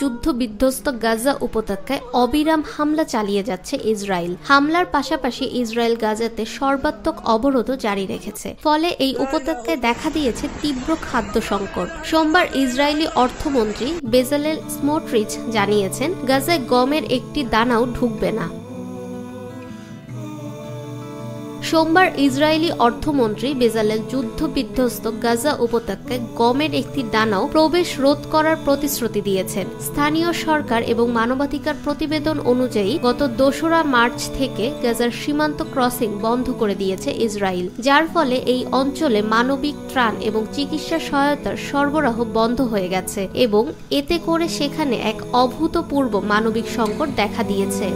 যুদ্ধ বিধ্বস্ত গাজা উপত্যকায় অবিরাম হামলা চালিয়ে যাচ্ছে ইসরায়েল। হামলার পাশাপাশি ইসরায়েল গাজাতে সর্বাত্মক অবরোধও জারি রেখেছে। ফলে এই উপত্যকায় দেখা দিয়েছে তীব্র খাদ্য সংকট। সোমবার ইসরায়েলি অর্থমন্ত্রী বেজালেল স্মোট্রিচ জানিয়েছেন, গাজায় গমের একটি দানাও ঢুকবে না। সোমবার ইসরায়েলি অর্থমন্ত্রী বেজালেল যুদ্ধ বিধ্বস্ত গাজা উপত্যকায় গমের একটি দানাও প্রবেশ রোধ করার প্রতিশ্রুতি দিয়েছেন। স্থানীয় সরকার এবং মানবাধিকার প্রতিবেদন অনুযায়ী গত ২রা মার্চ থেকে গাজার সীমান্ত ক্রসিং বন্ধ করে দিয়েছে ইসরায়েল, যার ফলে এই অঞ্চলে মানবিক ত্রাণ এবং চিকিৎসা সহায়তার সরবরাহ বন্ধ হয়ে গেছে এবং এতে করে সেখানে এক অভূতপূর্ব মানবিক সংকট দেখা দিয়েছে।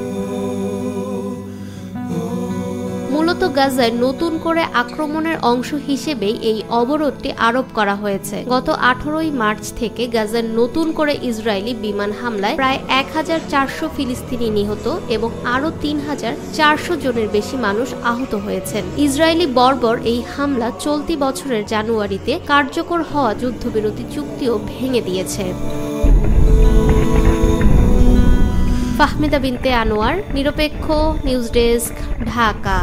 মূলত গাজায় নতুন করে আক্রমণের অংশ হিসেবেই এই অবরোধটি আরোপ করা হয়েছে। গত 18ই মার্চ থেকে গাজায় নতুন করে ইসরায়েলি বিমান হামলায় প্রায় ১,৪০০ ফিলিস্তিনি নিহত এবং আরও ৩,৪০০ জনের বেশি মানুষ আহত হয়েছেন। ইসরায়েলি বর্বর এই হামলা চলতি বছরের জানুয়ারিতে কার্যকর হওয়া যুদ্ধবিরতি চুক্তিও ভেঙে দিয়েছে। ফাহমিদা বিনতে আনোয়ার, নিরপেক্ষ নিউজ ডেস্ক, ঢাকা।